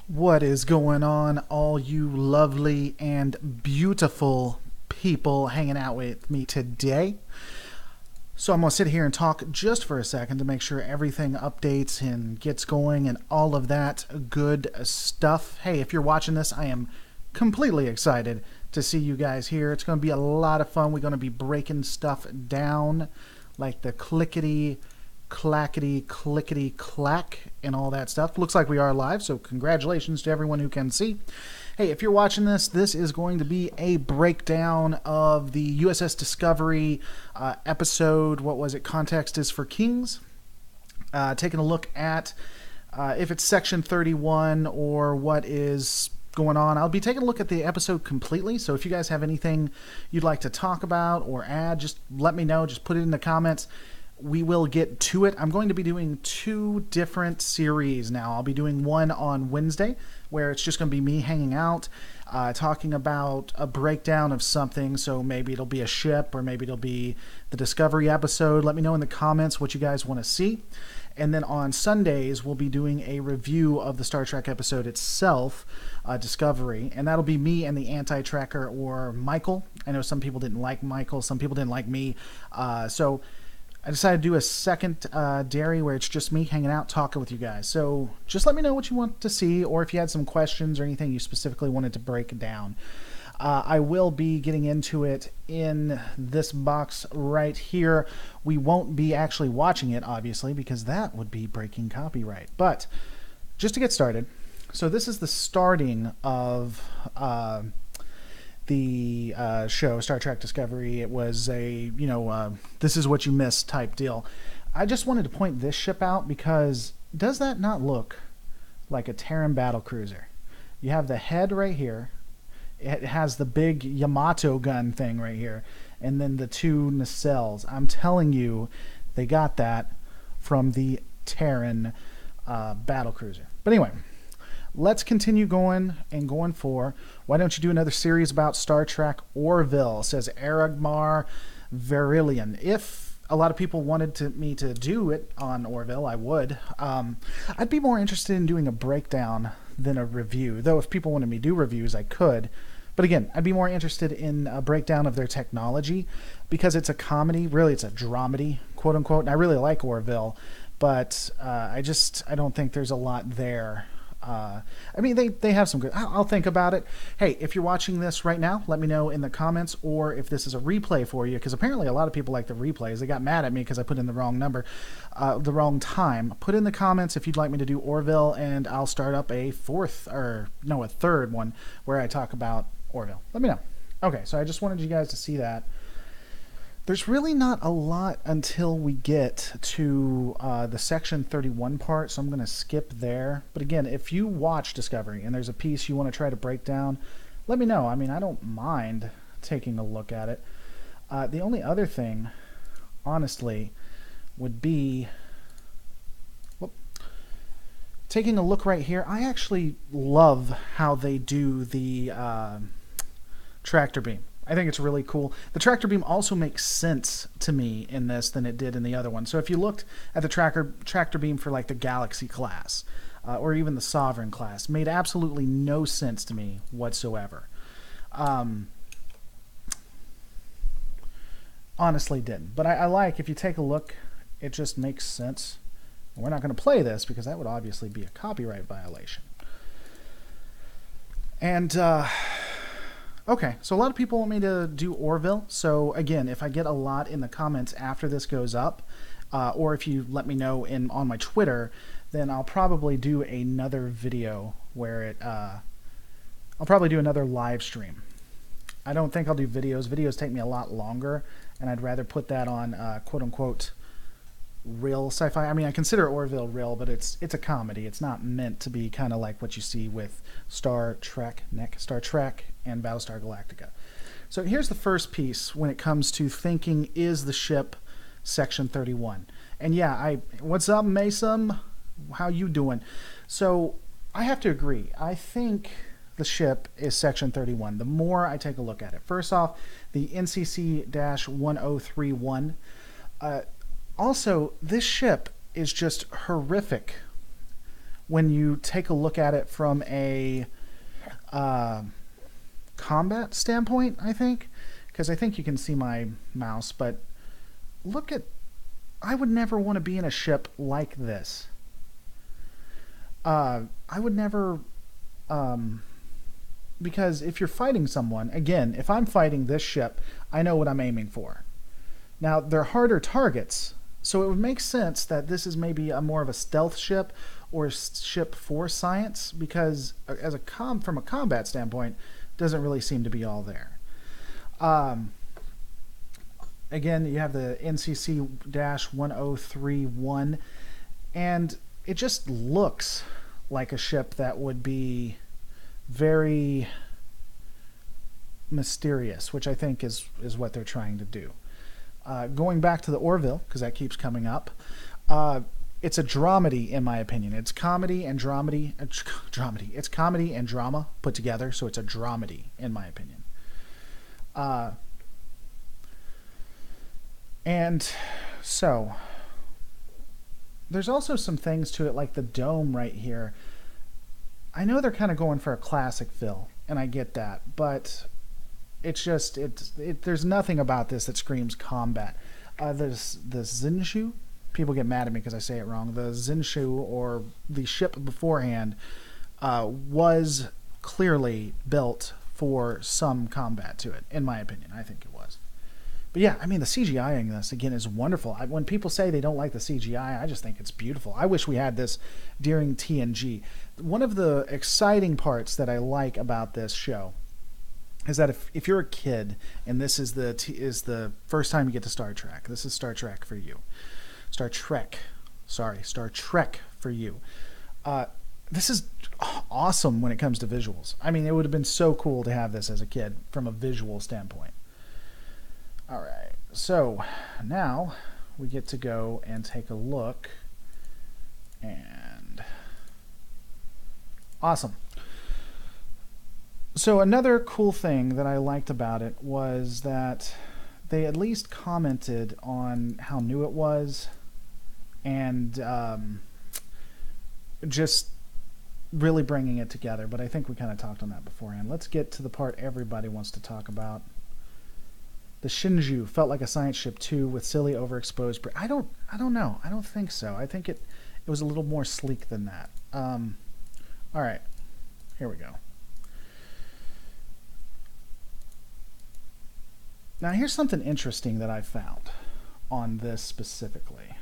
What is going on, all you lovely and beautiful people hanging out with me today? So, I'm going to sit here and talk just for a second to make sure everything updates and gets going and all of that good stuff. Hey, if you're watching this, I am completely excited to see you guys here. It's going to be a lot of fun. We're going to be breaking stuff down like the clickety clackety clickety clack and all that stuff. Looks like we are live, so congratulations to everyone who can see. Hey, if you're watching this, this is going to be a breakdown of the USS Discovery episode. What was it? Context is for Kings. Taking a look at if it's section 31 or what is going on. I'll be taking a look at the episode completely, so if you guys have anything you'd like to talk about or add, just let me know. Just put it in the comments. We will get to it. I'm going to be doing two different series now. I'll be doing one on Wednesday where it's just going to be me hanging out, talking about a breakdown of something. So maybe it'll be a ship or maybe it'll be the Discovery episode. Let me know in the comments what you guys want to see. And then on Sundays, we'll be doing a review of the Star Trek episode itself, Discovery. And that'll be me and the anti-tracker or Michael. I know some people didn't like Michael. Some people didn't like me. So I decided to do a second dairy where it's just me hanging out, talking with you guys. So just let me know what you want to see, or if you had some questions or anything you specifically wanted to break down. I will be getting into it in this box right here. We won't be actually watching it, obviously, because that would be breaking copyright. But just to get started, so this is the starting of the show, Star Trek Discovery. It was a, this is what you missed type deal. I just wanted to point this ship out because does that not look like a Terran battlecruiser? You have the head right here. It has the big Yamato gun thing right here. And then the two nacelles. I'm telling you, they got that from the Terran battlecruiser. But anyway, let's continue going and going for, why don't you do another series about Star Trek Orville, says Aragmar Verillion. If a lot of people wanted me to do it on Orville, I would. I'd be more interested in doing a breakdown than a review, though if people wanted me to do reviews, I could. But again, I'd be more interested in a breakdown of their technology because it's a comedy. Really, it's a dramedy, quote unquote. And I really like Orville, but I don't think there's a lot there. They have some good. I'll think about it. Hey, if you're watching this right now, let me know in the comments, or if this is a replay for you, because apparently a lot of people like the replays. They got mad at me because I put in the wrong number, the wrong time. Put in the comments if you'd like me to do Orville, and I'll start up a third one where I talk about Orville. Let me know. Okay, so I just wanted you guys to see that. There's really not a lot until we get to the Section 31 part, so I'm going to skip there. But again, if you watch Discovery and there's a piece you want to try to break down, let me know. I mean, I don't mind taking a look at it. The only other thing, honestly, would be taking a look right here. I actually love how they do the tractor beam. I think it's really cool. The tractor beam also makes sense to me in this than it did in the other one. So if you looked at the tractor beam for like the Galaxy class or even the Sovereign class, made absolutely no sense to me whatsoever. Honestly didn't. But I like, if you take a look, it just makes sense. We're not going to play this because that would obviously be a copyright violation. And okay, so a lot of people want me to do Orville. So again, if I get a lot in the comments after this goes up, or if you let me know on my Twitter, then I'll probably do another video where I'll probably do another live stream. I don't think I'll do videos. Videos take me a lot longer, and I'd rather put that on quote unquote real sci-fi. I mean, I consider Orville real, but it's a comedy. It's not meant to be kind of like what you see with Star Trek and Battlestar Galactica. So here's the first piece when it comes to thinking, is the ship Section 31? And yeah, what's up, Mason? How you doing? So I have to agree. I think the ship is Section 31. The more I take a look at it. First off, the NCC-1031. Also, this ship is just horrific when you take a look at it from a combat standpoint, I think, because I think you can see my mouse, but look at, I would never want to be in a ship like this. I would never, because if you're fighting someone, again, if I'm fighting this ship, I know what I'm aiming for. Now, they're harder targets, so it would make sense that this is maybe a more of a stealth ship or ship for science, because from a combat standpoint, doesn't really seem to be all there. Again, you have the NCC-1031, and it just looks like a ship that would be very mysterious, which I think is what they're trying to do. Going back to the Orville, because that keeps coming up, it's a dramedy, in my opinion. It's comedy and dramedy. It's comedy and drama put together, so it's a dramedy, in my opinion. And so there's also some things to it, like the dome right here. I know they're kind of going for a classic feel, and I get that, but it's just there's nothing about this that screams combat. There's the Zinshu. People get mad at me because I say it wrong. The Zinshu, or the ship beforehand, was clearly built for some combat to it, in my opinion. I think it was. But yeah, I mean, the CGI in this, again, is wonderful. When people say they don't like the CGI, I just think it's beautiful. I wish we had this during TNG. One of the exciting parts that I like about this show is that if you're a kid and this is the first time you get to Star Trek, this is Star Trek for you. Star Trek for you. This is awesome when it comes to visuals. I mean, it would have been so cool to have this as a kid from a visual standpoint. All right, so now we get to go and take a look, and awesome. So another cool thing that I liked about it was that they at least commented on how new it was, and just really bringing it together. But I think we kind of talked on that beforehand. Let's get to the part everybody wants to talk about. The Shinju felt like a science ship too, with silly overexposed. I don't know. I don't think so. I think it was a little more sleek than that. All right, here we go. Now here's something interesting that I found on this specifically.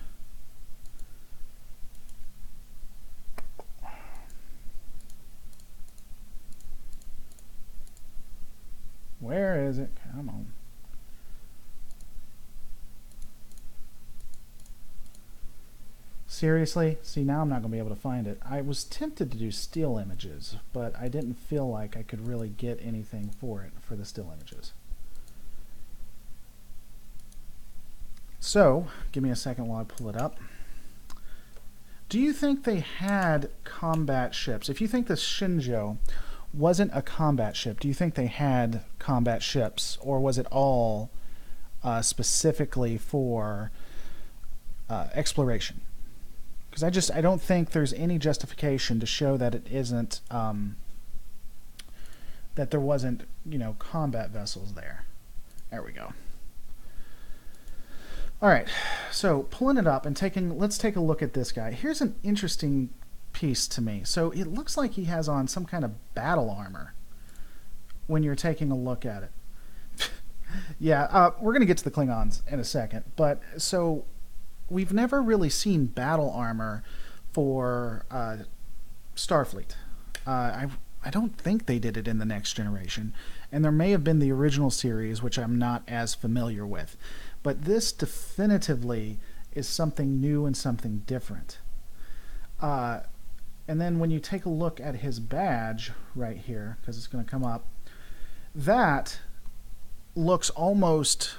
Where is it? Come on. Seriously? See, now I'm not going to be able to find it. I was tempted to do still images, but I didn't feel like I could really get anything for it for the still images. So, give me a second while I pull it up. Do you think they had combat ships? If you think the Shinjo wasn't a combat ship, do you think they had combat ships, or was it all specifically for exploration? Because I don't think there's any justification to show that it isn't, that there wasn't, combat vessels there. There we go. All right, so pulling it up and let's take a look at this guy. Here's an interesting piece to me. So it looks like he has on some kind of battle armor when you're taking a look at it. Yeah, we're going to get to the Klingons in a second, but so we've never really seen battle armor for Starfleet. I don't think they did it in the Next Generation, and there may have been the original series, which I'm not as familiar with. But this definitively is something new and something different. And then when you take a look at his badge right here, because it's going to come up, that looks almost...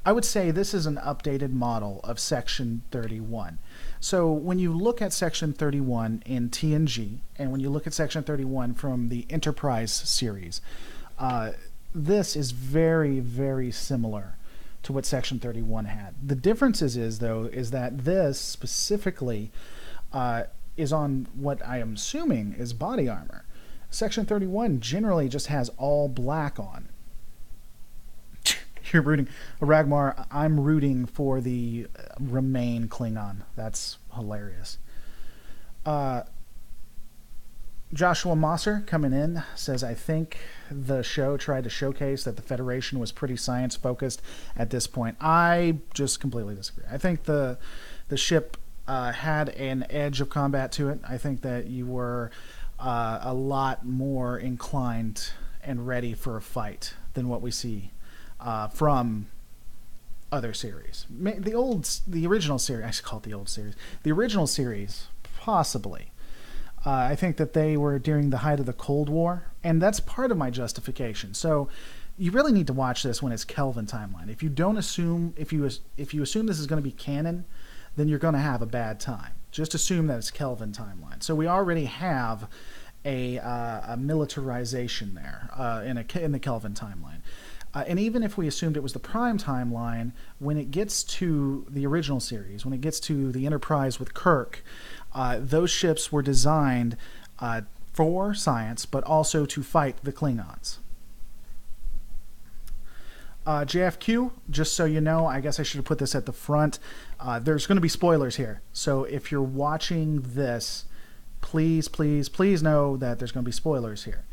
I would say this is an updated model of Section 31. So when you look at Section 31 in TNG, and when you look at Section 31 from the Enterprise series, this is very, very similar to what Section 31 had. The difference is that this specifically is on what I am assuming is body armor. Section 31 generally just has all black on. You're rooting, Ragmar, I'm rooting for the Remain Klingon. That's hilarious. Joshua Mosser coming in says, I think the show tried to showcase that the Federation was pretty science focused at this point. I just completely disagree. I think the ship had an edge of combat to it. I think that you were a lot more inclined and ready for a fight than what we see from other series. The original series, I should call it the old series. The original series, possibly. I think that they were during the height of the Cold War, and that's part of my justification. So you really need to watch this when it's Kelvin timeline. If you don't assume, if you assume this is going to be canon, then you're going to have a bad time. Just assume that it's Kelvin timeline. So we already have a militarization there in the Kelvin timeline. And even if we assumed it was the Prime timeline, when it gets to the original series, when it gets to the Enterprise with Kirk, those ships were designed for science, but also to fight the Klingons. JFQ, just so you know, I guess I should have put this at the front. There's going to be spoilers here. So if you're watching this, please, please, please know that there's going to be spoilers here.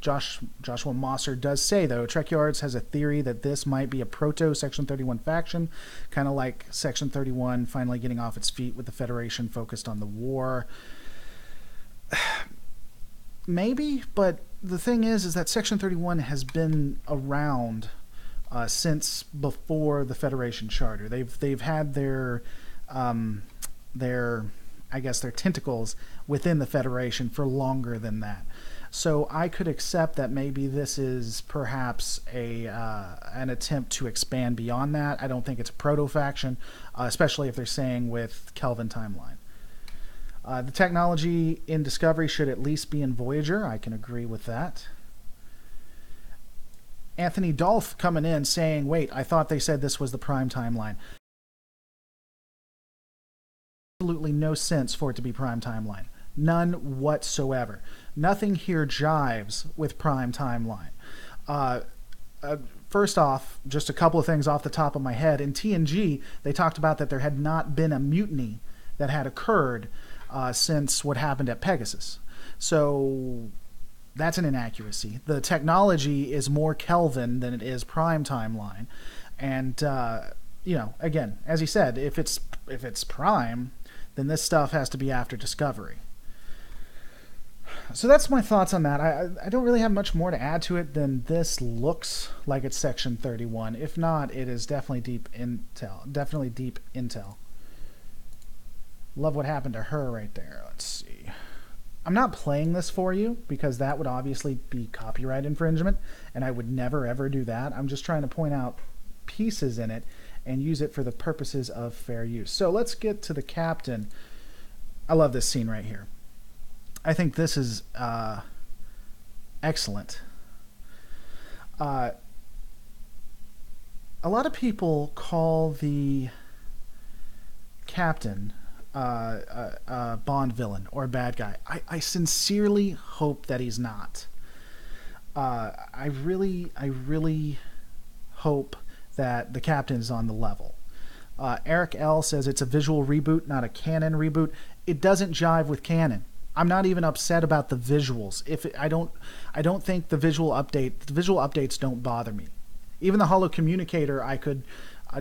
Joshua Mosser does say, though, Trek Yards has a theory that this might be a proto-Section 31 faction, kind of like Section 31 finally getting off its feet with the Federation focused on the war. Maybe, but the thing is that Section 31 has been around since before the Federation Charter. They've had their tentacles within the Federation for longer than that. So I could accept that maybe this is perhaps an attempt to expand beyond that. I don't think it's a proto-faction, especially if they're saying with Kelvin timeline. The technology in Discovery should at least be in Voyager. I can agree with that. Anthony Dolph coming in saying, wait, I thought they said this was the Prime timeline. Absolutely no sense for it to be Prime timeline. None whatsoever. Nothing here jives with Prime timeline. First off, just a couple of things off the top of my head. In TNG, they talked about that there had not been a mutiny that had occurred since what happened at Pegasus. So that's an inaccuracy. The technology is more Kelvin than it is Prime timeline. And, again, as he said, if it's Prime, then this stuff has to be after Discovery. So that's my thoughts on that. I don't really have much more to add to it than this looks like it's Section 31. If not, it is definitely deep intel. Definitely deep intel. Love what happened to her right there. Let's see. I'm not playing this for you because that would obviously be copyright infringement, and I would never ever do that. I'm just trying to point out pieces in it and use it for the purposes of fair use. So let's get to the captain. I love this scene right here. I think this is excellent. A lot of people call the captain a Bond villain or a bad guy. I sincerely hope that he's not. I really hope that the captain is on the level. Eric L. says it's a visual reboot, not a canon reboot. It doesn't jive with canon. I'm not even upset about the visuals. I don't think the visual updates don't bother me. Even the holo communicator I could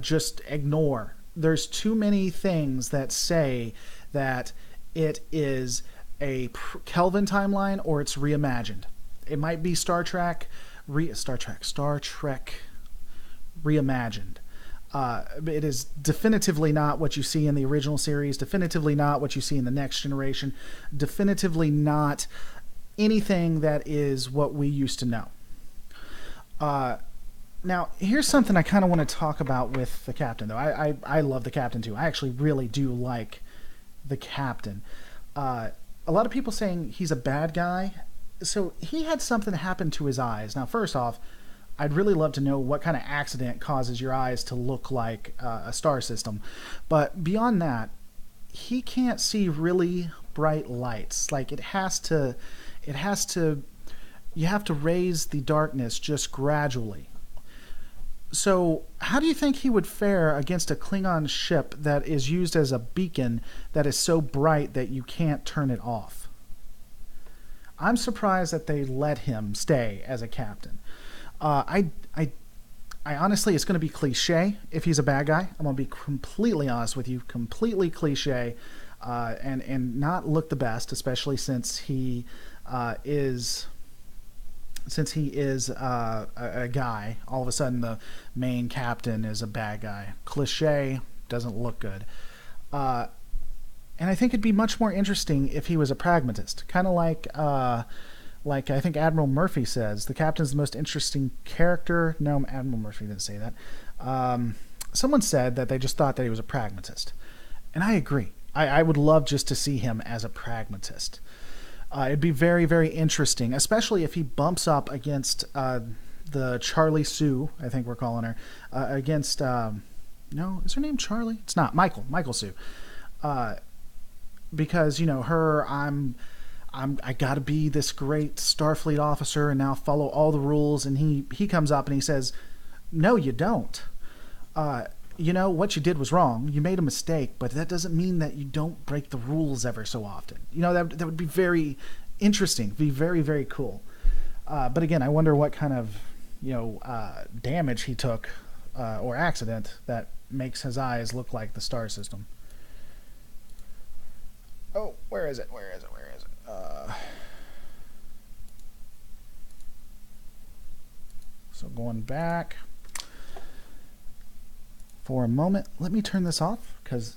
just ignore. There's too many things that say that it is a Kelvin timeline or it's reimagined. It might be Star Trek reimagined. It is definitively not what you see in the original series, definitively not what you see in the Next Generation, definitively not anything that is what we used to know. Now, here's something I kind of want to talk about with the captain, though. I love the captain, too. I actually really do like the captain. A lot of people saying he's a bad guy. So he had something happen to his eyes. Now, first off, I'd really love to know what kind of accident causes your eyes to look like a star system. But beyond that, he can't see really bright lights. Like it has to, you have to raise the darkness just gradually. So, how do you think he would fare against a Klingon ship that is used as a beacon that is so bright that you can't turn it off? I'm surprised that they let him stay as a captain. I honestly, it's going to be cliche if he's a bad guy. I'm going to be completely honest with you, completely cliche, and not look the best, especially since he is a guy. All of a sudden, the main captain is a bad guy. Cliche, doesn't look good. And I think it'd be much more interesting if he was a pragmatist, kind of like I think Admiral Murphy says, the captain's the most interesting character. No, Admiral Murphy didn't say that. Someone said that they just thought that he was a pragmatist, and I agree. I would love just to see him as a pragmatist. It'd be very, very interesting, especially if he bumps up against the Charlie Sue, I think we're calling her, against, no, is her name Charlie? It's not, Michael Sue. Because, you know, I gotta be this great Starfleet officer and now follow all the rules, and he comes up and he says, no, you don't. You know, what you did was wrong. You made a mistake, but that doesn't mean that you don't break the rules ever so often. You know, that would be very interesting, be very, very cool. But again, I wonder what kind of, you know, damage he took, or accident that makes his eyes look like the star system. Oh, where is it? So going back for a moment, let me turn this off, because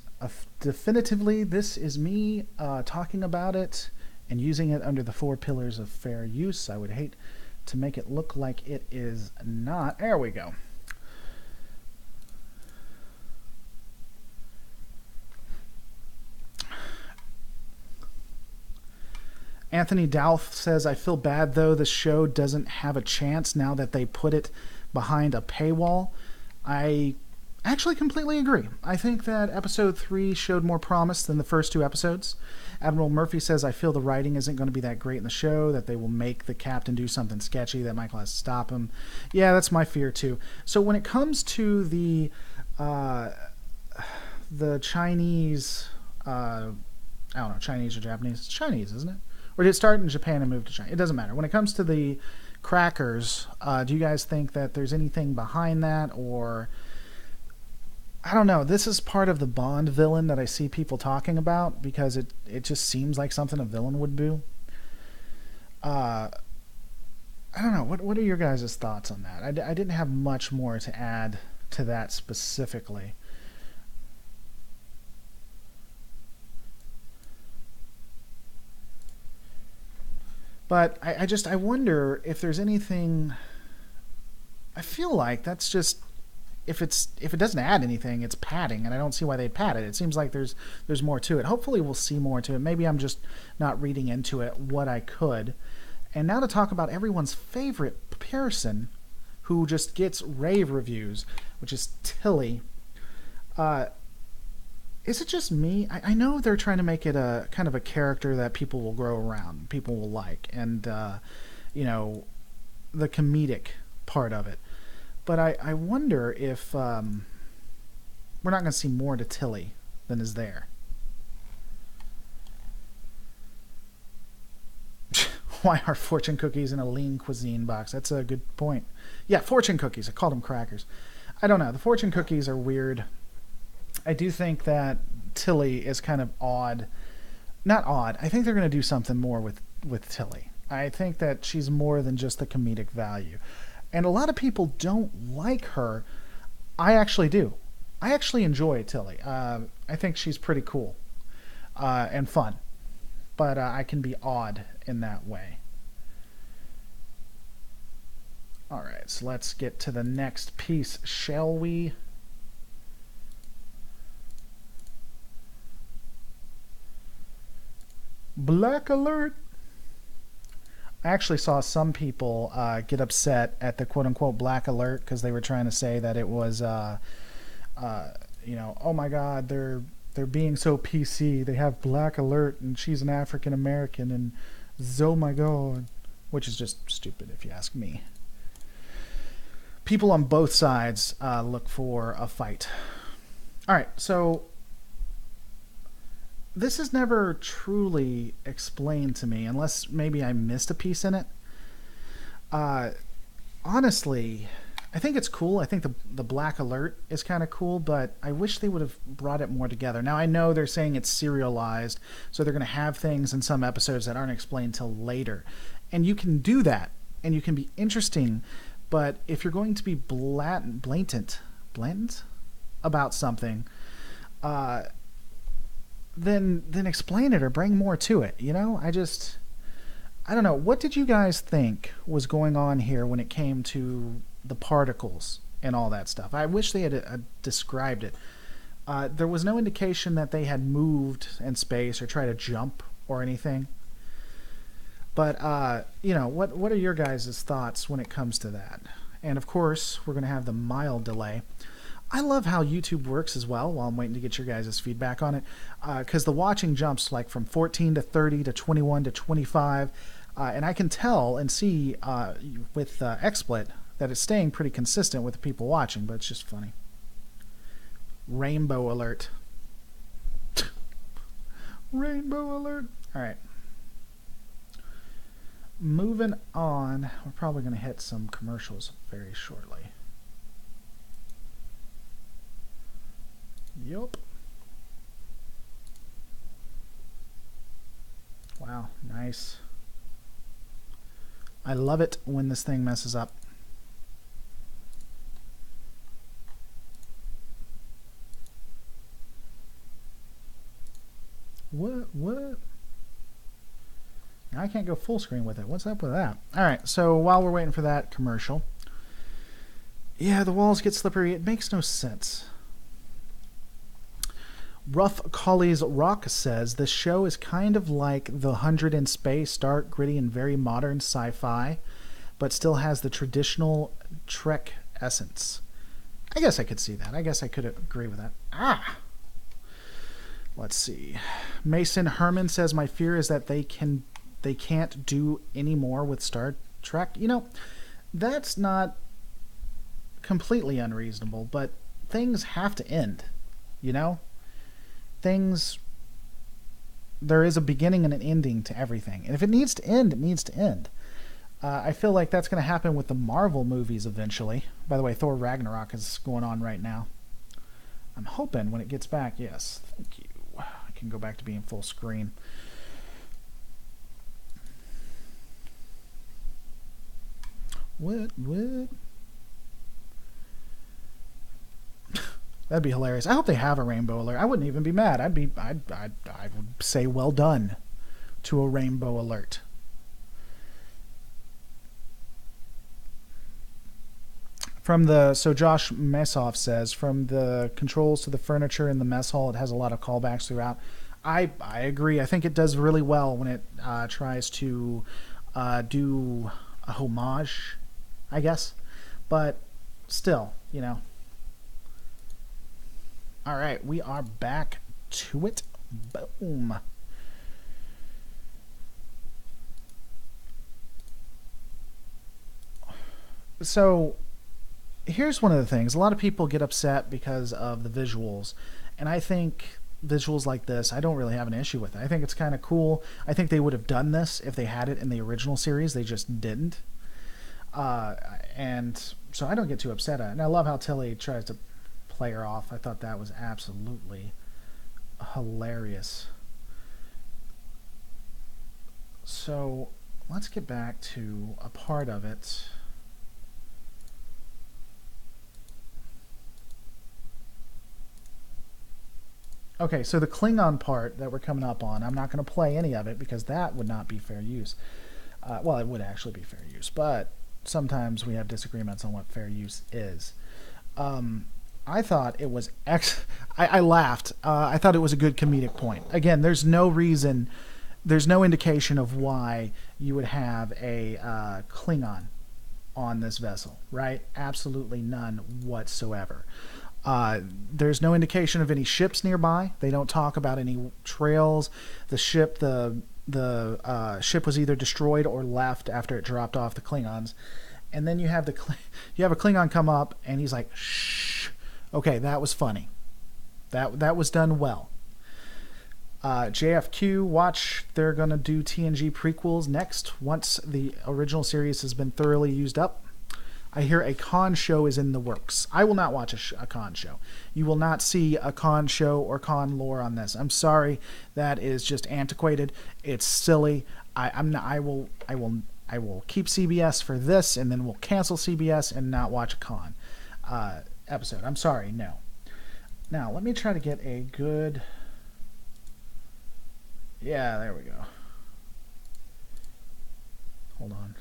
definitively this is me talking about it and using it under the 4 pillars of fair use. I would hate to make it look like it is not. There we go. Anthony Douth says, I feel bad though the show doesn't have a chance now that they put it behind a paywall. I actually completely agree. I think that episode 3 showed more promise than the first 2 episodes. Admiral Murphy says, I feel the writing isn't going to be that great in the show, that they will make the captain do something sketchy, that Michael has to stop him. Yeah, that's my fear too. So when it comes to the Chinese, I don't know, Chinese or Japanese? It's Chinese, isn't it? Or did it start in Japan and move to China? It doesn't matter. When it comes to the crackers, do you guys think that there's anything behind that? Or, I don't know. This is part of the Bond villain that I see people talking about, because it just seems like something a villain would do. I don't know. What are your guys' thoughts on that? I didn't have much more to add to that specifically. But I wonder if there's anything. I feel like that's just, if it doesn't add anything, it's padding, and I don't see why they'd pad it. It seems like there's more to it. Hopefully we'll see more to it. Maybe I'm just not reading into it what I could. And now to talk about everyone's favorite person, who just gets rave reviews, which is Tilly. Is it just me? I know they're trying to make it a kind of a character that people will grow around, people will like, and you know, the comedic part of it. But I wonder if we're not going to see more to Tilly than is there. Why are fortune cookies in a lean cuisine box? That's a good point. Yeah, fortune cookies. I called them crackers. I don't know. The fortune cookies are weird. I do think that Tilly is kind of odd. Not odd. I think they're going to do something more with Tilly. I think that she's more than just the comedic value. And a lot of people don't like her. I actually do. I actually enjoy Tilly. I think she's pretty cool and fun. But I can be odd in that way. Alright, so let's get to the next piece, shall we? Black alert! I actually saw some people get upset at the quote-unquote black alert because they were trying to say that it was, you know, oh my god, they're they're being so PC. They have Black Alert, and she's an African American, and oh my god, which is just stupid if you ask me. People on both sides look for a fight. All right, so this is never truly explained to me, unless maybe I missed a piece in it. Honestly, I think it's cool. I think the Black Alert is kind of cool, but I wish they would have brought it more together. Now, I know they're saying it's serialized, so they're going to have things in some episodes that aren't explained till later. And you can do that, and you can be interesting, but if you're going to be blatant about something, then explain it or bring more to it. You know, I don't know. What did you guys think was going on here when it came to the particles and all that stuff? I wish they had described it. There was no indication that they had moved in space or tried to jump or anything. But, you know, what are your guys' thoughts when it comes to that? And, of course, we're going to have the mild delay. I love how YouTube works as well while I'm waiting to get your guys' feedback on it. Because the watching jumps like from 14 to 30 to 21 to 25. And I can tell and see with XSplit that it's staying pretty consistent with the people watching, but it's just funny. Rainbow alert. Rainbow alert. All right. Moving on. We're probably going to hit some commercials very shortly. Yup. Wow, nice. I love it when this thing messes up. What? Now I can't go full screen with it. What's up with that? Alright, so while we're waiting for that commercial. Yeah, the walls get slippery. It makes no sense. Rough Collie's Rock says, this show is kind of like The 100 in Space, dark, gritty, and very modern sci-fi, but still has the traditional Trek essence. I guess I could see that. I guess I could agree with that. Let's see. Mason Herman says, my fear is that they can't do any more with Star Trek. You know, that's not completely unreasonable, but things have to end, you know? There is a beginning and an ending to everything. And if it needs to end, it needs to end. I feel like that's going to happen with the Marvel movies eventually. By the way, Thor Ragnarok is going on right now. I'm hoping when it gets back, yes, thank you. I can go back to being full screen. What? That'd be hilarious. I hope they have a rainbow alert. I wouldn't even be mad. I would say well done to a rainbow alert. So Josh Mesoff says, from the controls to the furniture in the mess hall, it has a lot of callbacks throughout. I agree. I think it does really well when it tries to do a homage, I guess. But still, you know. All right, we are back to it. Boom. So, here's one of the things. A lot of people get upset because of the visuals. And I think visuals like this, I don't really have an issue with it. I think it's kind of cool. I think they would have done this if they had it in the original series. They just didn't. And so I don't get too upset at it. And I love how Tilly tries to play her off. I thought that was absolutely hilarious. So let's get back to a part of it. Okay, so the Klingon part that we're coming up on, I'm not going to play any of it because that would not be fair use. Well, it would actually be fair use, but sometimes we have disagreements on what fair use is. I thought it was I laughed. I thought it was a good comedic point. Again, there's no reason, there's no indication of why you would have a Klingon on this vessel, right? Absolutely none whatsoever. There's no indication of any ships nearby. They don't talk about any trails. The ship was either destroyed or left after it dropped off the Klingons. And then you have a Klingon come up and he's like, "Shh, okay, that was funny. That was done well." JFQ, watch. They're gonna do TNG prequels next once the original series has been thoroughly used up. I hear a con show is in the works. I will not watch a con show. You will not see a con show or con lore on this. I'm sorry. That is just antiquated. It's silly. I will keep CBS for this, and then we'll cancel CBS and not watch a con episode. I'm sorry. No. Now, let me try to get a good... Yeah, there we go. Hold on.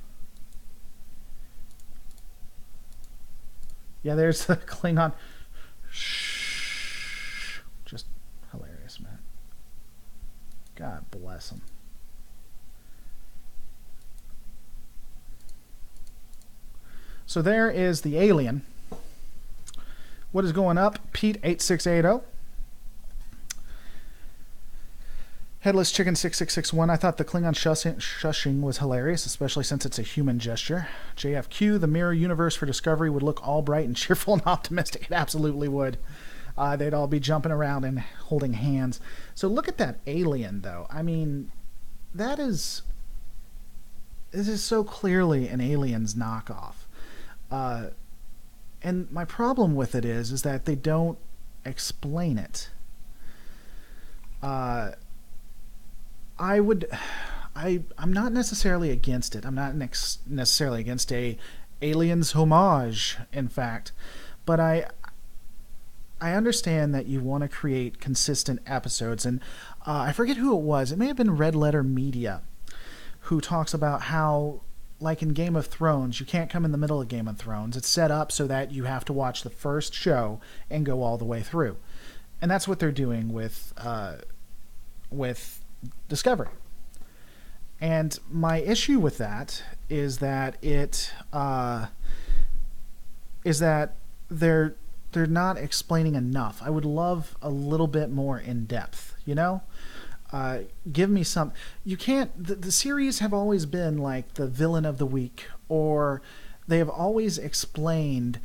Yeah, there's the Klingon. Shh. Just hilarious, man. God bless him. So there is the alien. What is going up? Pete 8680. Headless Chicken 6661. I thought the Klingon shushing was hilarious, especially since it's a human gesture. JFQ, the mirror universe for Discovery would look all bright and cheerful and optimistic. It absolutely would. They'd all be jumping around and holding hands. So look at that alien, though. I mean, this is so clearly an Aliens knockoff. And my problem with it is that they don't explain it. I'm not necessarily against it. I'm not necessarily against a Aliens homage, in fact, but I understand that you want to create consistent episodes, and I forget who it was. It may have been Red Letter Media who talks about how, like in Game of Thrones, you can't come in the middle of Game of Thrones. It's set up so that you have to watch the first show and go all the way through, and that's what they're doing with Discovery. And my issue with that is that they're not explaining enough. I would love a little bit more in depth, you know? Give me some. You can't. The series have always been like the villain of the week, or they have always explained.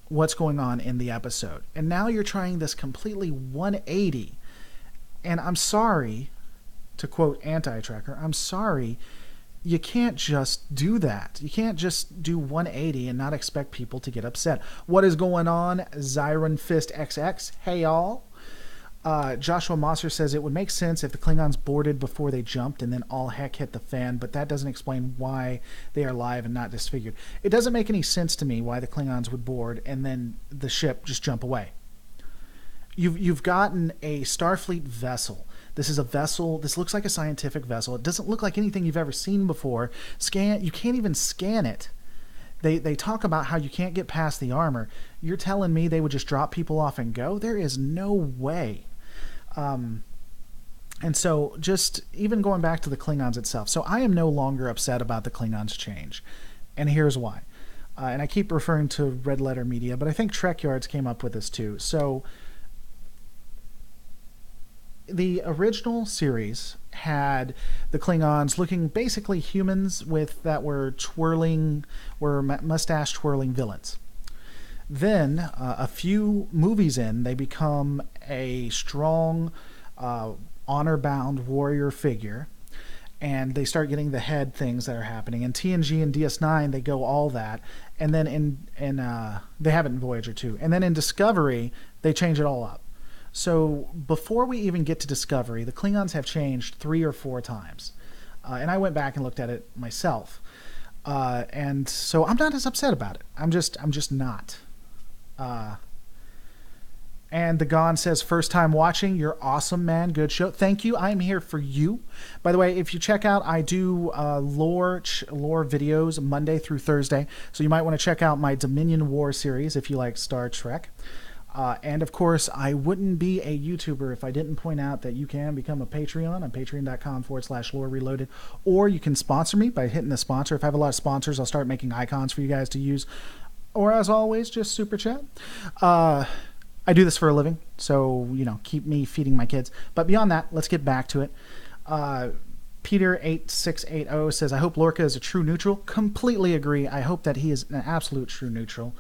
What's going on in the episode, and now you're trying this completely 180. And I'm sorry, to quote Anti-Tracker, I'm sorry, you can't just do that. You can't just do 180 and not expect people to get upset. What is going on? Zyron Fist XX. Hey, y'all. Joshua Mosser says it would make sense if the Klingons boarded before they jumped and then all heck hit the fan, but that doesn't explain why they are alive and not disfigured. It doesn't make any sense to me why the Klingons would board and then the ship just jump away. You've gotten a Starfleet vessel. This is a vessel. This looks like a scientific vessel. It doesn't look like anything you've ever seen before. You can't even scan it. They talk about how you can't get past the armor. You're telling me they would just drop people off and go? There is no way. And so just even going back to the Klingons itself. So I am no longer upset about the Klingons change. And here's why. And I keep referring to Red Letter Media, but I think Trek Yards came up with this too. So the original series had the Klingons looking basically humans that were mustache twirling villains. Then, a few movies in, they become a strong, honor-bound warrior figure, and they start getting the head things that are happening. In TNG and DS9, they go all that, and then they have it in Voyager too. And then in Discovery, they change it all up. So before we even get to Discovery, the Klingons have changed 3 or 4 times, and I went back and looked at it myself. And so I'm not as upset about it. I'm just not. And the Gon says, first time watching, you're awesome, man. Good show. Thank you. I'm here for you. By the way, if you check out, I do lore videos Monday through Thursday. So you might want to check out my Dominion War series if you like Star Trek. And of course, I wouldn't be a YouTuber if I didn't point out that you can become a Patreon on patreon.com/lore reloaded, or you can sponsor me by hitting the sponsor. If I have a lot of sponsors, I'll start making icons for you guys to use. Or as always, just super chat. I do this for a living, so, keep me feeding my kids. But beyond that, let's get back to it. Peter8680 says, I hope Lorca is a true neutral. Completely agree. I hope that he is an absolute true neutral.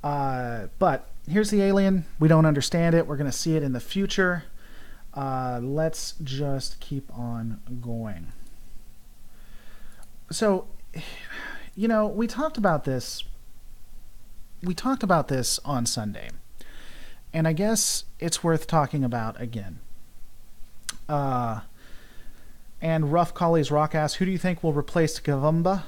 But here's the alien. We don't understand it. We're going to see it in the future. Let's just keep on going. So, we talked about this. We talked about this on Sunday. And I guess it's worth talking about again. And Rough Collie's Rock asks, who do you think will replace Kavumba?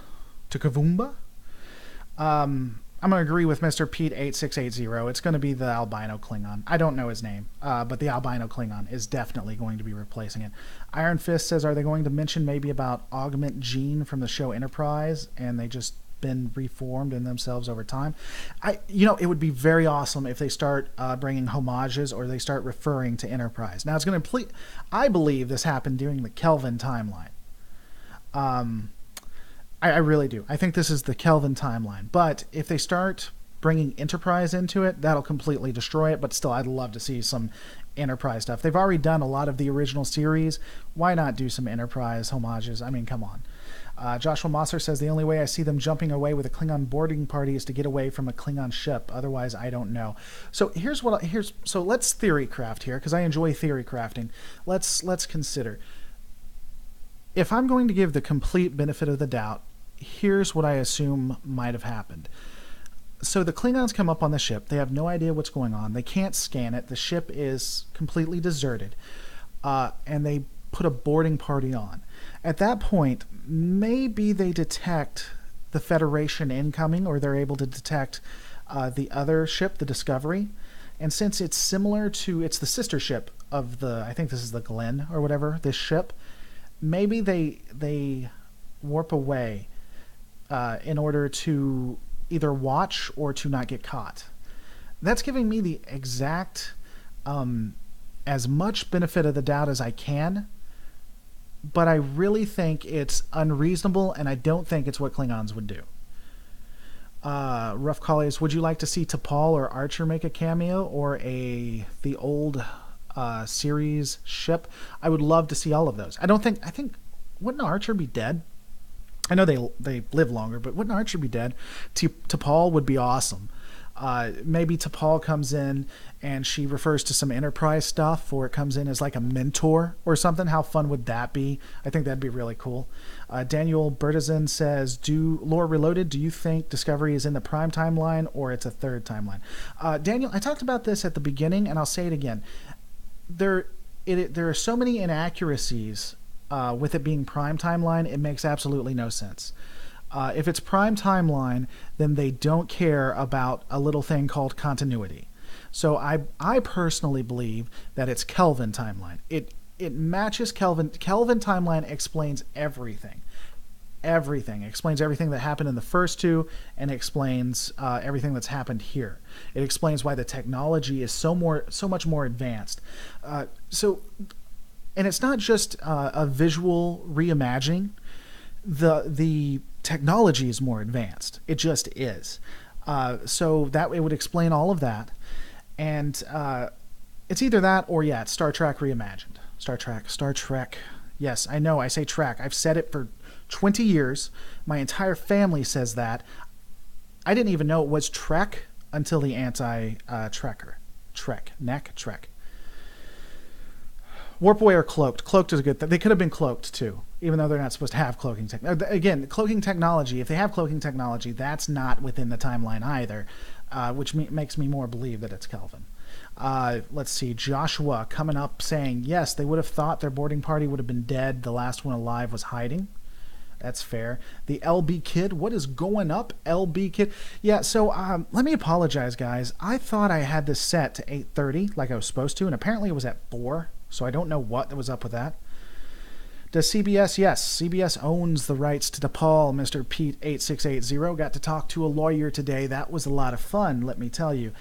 I'm going to agree with Mr. Pete 8680. It's going to be the albino Klingon. I don't know his name, but the albino Klingon is definitely going to be replacing it. Iron Fist says, are they going to mention maybe about Augment Gene from the show Enterprise, and they just been reformed in themselves over time? It would be very awesome if they start bringing homages, or they start referring to Enterprise. Now, it's going to I believe this happened during the Kelvin timeline. I really do. I think this is the Kelvin timeline. But if they start bringing Enterprise into it, that'll completely destroy it. But still, I'd love to see some Enterprise stuff. They've already done a lot of the original series. Why not do some Enterprise homages? I mean, come on. Joshua Mosser says, the only way I see them jumping away with a Klingon boarding party is to get away from a Klingon ship. Otherwise, I don't know. So so let's theory craft here, because I enjoy theory crafting. Let's consider. If I'm going to give the complete benefit of the doubt, here's what I assume might have happened. So the Klingons come up on the ship. They have no idea what's going on. They can't scan it. The ship is completely deserted. And they put a boarding party on. At that point, maybe they detect the Federation incoming, or they're able to detect the other ship, the Discovery. And since it's similar to, it's the sister ship of I think this is the Glenn or whatever, this ship, maybe they warp away in order to either watch or to not get caught. That's giving me the exact as much benefit of the doubt as I can, but I really think it's unreasonable, and I don't think it's what Klingons would do. Rough Collies, would you like to see T'Pol or Archer make a cameo, or the old series ship? I would love to see all of those. I think wouldn't Archer be dead? I know they live longer, but wouldn't Archer be dead? T'Pol would be awesome. Maybe T'Pol comes in and she refers to some Enterprise stuff, or it comes in as like a mentor or something. How fun would that be? I think that'd be really cool. Daniel Bertizan says, Lore Reloaded, do you think Discovery is in the prime timeline, or it's a third timeline? Daniel, I talked about this at the beginning, and I'll say it again. There are so many inaccuracies with it being prime timeline, it makes absolutely no sense. If it's prime timeline, then they don't care about a little thing called continuity. So I personally believe that it's Kelvin timeline. It matches Kelvin. Kelvin timeline explains everything. Everything. It explains everything that happened in the first two, and it explains everything that's happened here. It explains why the technology is so much more advanced. And it's not just a visual reimagining. The technology is more advanced. It just is. So that it would explain all of that. And it's either that or, it's Star Trek reimagined. Star Trek. Yes, I know, I say Trek. I've said it for 20 years. My entire family says that. I didn't even know it was Trek until the anti-Trekker. Trek. Warp away or cloaked. Cloaked is a good thing. They could have been cloaked too, even though they're not supposed to have cloaking technology. Again, cloaking technology, if they have cloaking technology, that's not within the timeline either, which makes me more believe that it's Kelvin. Let's see. Joshua coming up saying, yes, they would have thought their boarding party would have been dead. The last one alive was hiding. That's fair. The LB Kid, what is going up, LB Kid? Yeah, so let me apologize, guys. I thought I had this set to 8:30 like I was supposed to, and apparently it was at 4, so I don't know what was up with that. Does CBS? Yes, CBS owns the rights to T'Pol. Mr. Pete 8680 got to talk to a lawyer today. That was a lot of fun, let me tell you.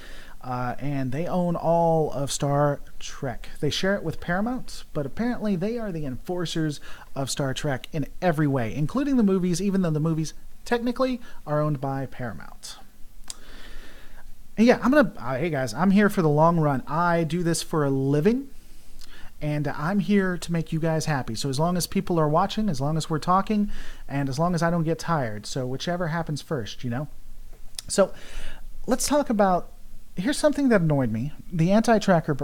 and they own all of Star Trek. They share it with Paramount, but apparently they are the enforcers of Star Trek in every way, including the movies, even though the movies technically are owned by Paramount. And yeah, hey guys, I'm here for the long run. I do this for a living, and I'm here to make you guys happy. So as long as people are watching, as long as we're talking, and as long as I don't get tired, so whichever happens first, you know? So let's talk about, here's something that annoyed me. The anti-Trekker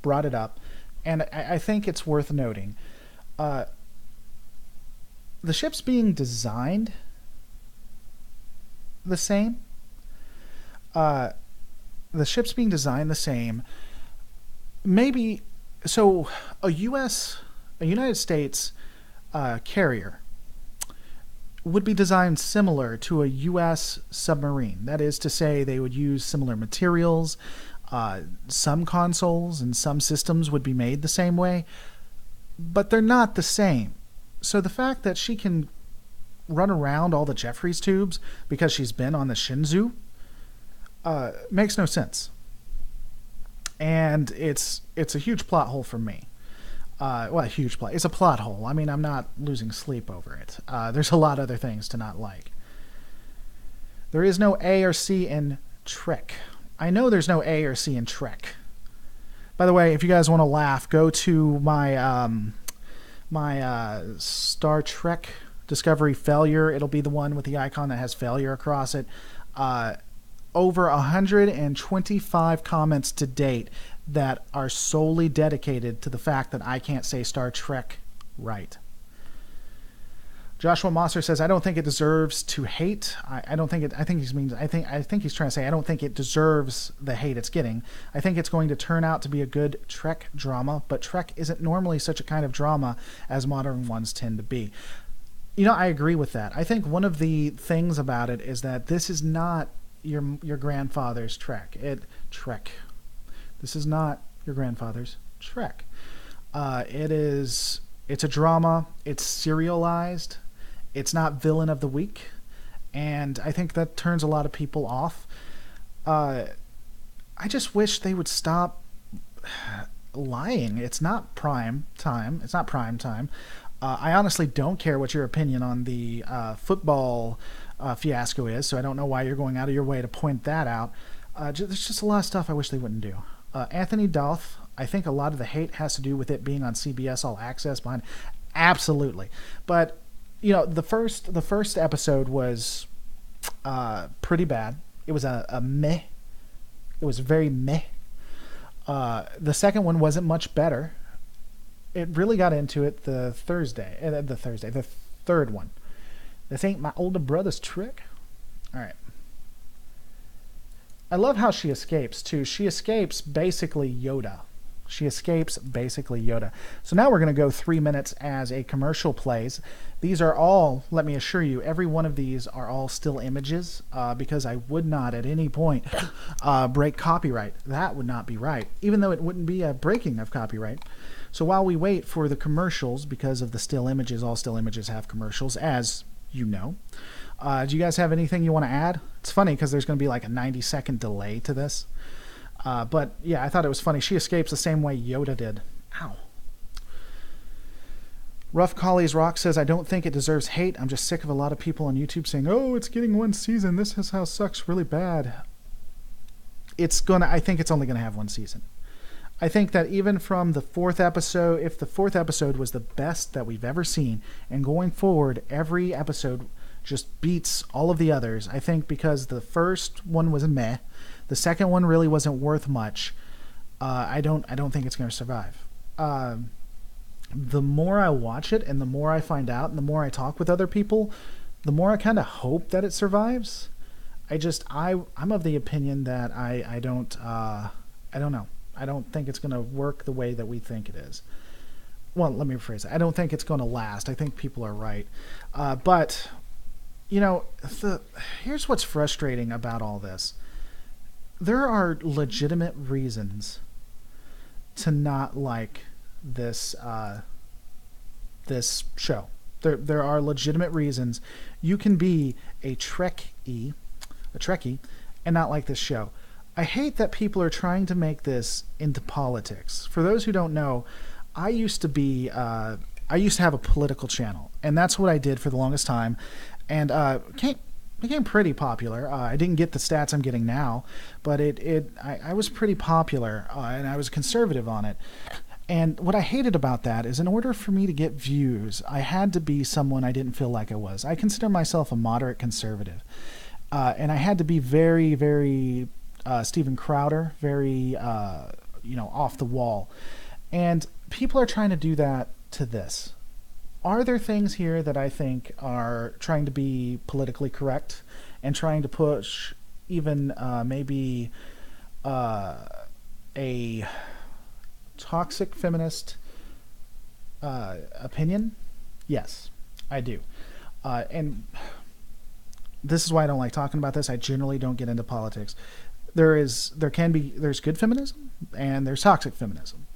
brought it up, and I think it's worth noting. The ship's being designed the same. The ship's being designed the same. Maybe, so a United States carrier would be designed similar to a U.S. submarine. That is to say, they would use similar materials. Some consoles and some systems would be made the same way, but they're not the same. So the fact that she can run around all the Jeffries tubes because she's been on the Shenzhou makes no sense. And it's a huge plot hole for me. It's a plot hole. I mean, I'm not losing sleep over it. There's a lot of other things to not like. There is no A or C in Trek. I know there's no A or C in Trek. By the way, if you guys want to laugh, go to my Star Trek Discovery failure. It'll be the one with the icon that has failure across it. Over 125 comments to date that are solely dedicated to the fact that I can't say Star Trek right. Joshua Mosser says, I don't think it deserves to hate. I think he's trying to say I don't think it deserves the hate it's getting. I think it's going to turn out to be a good Trek drama, but Trek isn't normally such a kind of drama as modern ones tend to be. You know, I agree with that. I think one of the things about it is that this is not your grandfather's Trek. This is not your grandfather's Trek. It's a drama. It's serialized. It's not villain of the week. And I think that turns a lot of people off. I just wish they would stop lying. It's not prime time. I honestly don't care what your opinion on the football fiasco is, so I don't know why you're going out of your way to point that out. There's just a lot of stuff I wish they wouldn't do. Anthony Dolph, I think a lot of the hate has to do with it being on CBS All Access behind. Absolutely. But, you know, the first episode was pretty bad. It was a meh. It was very meh. The second one wasn't much better. It really got into it the third one. This ain't my older brother's trick. All right. I love how she escapes, too. She escapes basically Yoda. So now we're going to go 3 minutes as a commercial plays. These are all, let me assure you, every one of these are all still images because I would not at any point break copyright. That would not be right, even though it wouldn't be a breaking of copyright. So while we wait for the commercials, because of the still images, all still images have commercials, as you know. Do you guys have anything you want to add? It's funny because there's going to be like a 90-second delay to this. But yeah, I thought it was funny. She escapes the same way Yoda did. Ow. Rough Collie's Rock says, I don't think it deserves hate. I'm just sick of a lot of people on YouTube saying, oh, it's getting one season. This is how it sucks really bad. I think it's only going to have one season. I think that even from the fourth episode, if the fourth episode was the best that we've ever seen, and going forward, every episode just beats all of the others, I think because the first one was a meh, the second one really wasn't worth much, I don't think it's going to survive. The more I watch it, and the more I find out, and the more I talk with other people, the more I kind of hope that it survives. I'm of the opinion that I don't know. I don't think it's going to work the way that we think it is. Well, let me rephrase it. I don't think it's going to last. I think people are right. But, you know, here's what's frustrating about all this. There are legitimate reasons to not like this show. There are legitimate reasons you can be a Trekkie, and not like this show. I hate that people are trying to make this into politics. For those who don't know, I used to have a political channel, and that's what I did for the longest time, and became pretty popular. I didn't get the stats I'm getting now, but I was pretty popular, and I was conservative on it. And what I hated about that is, in order for me to get views, I had to be someone I didn't feel like I was. I consider myself a moderate conservative, and I had to be very, very Steven Crowder, very off the wall. And people are trying to do that to this. Are there things here that I think are trying to be politically correct and trying to push even maybe a toxic feminist opinion? Yes, I do. And this is why I don't like talking about this. I generally don't get into politics. There's good feminism and there's toxic feminism.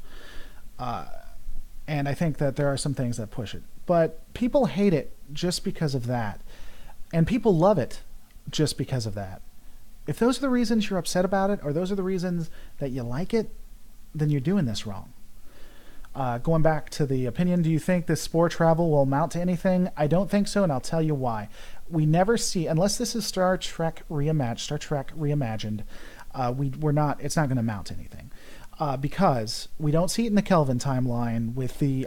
And I think that there are some things that push it. But people hate it just because of that. And people love it just because of that. If those are the reasons you're upset about it, or those are the reasons that you like it, then you're doing this wrong. Going back to the opinion, do you think this spore travel will amount to anything? I don't think so, and I'll tell you why. We never see, unless this is Star Trek Reimagined, it's not going to amount to anything. Because we don't see it in the Kelvin timeline with the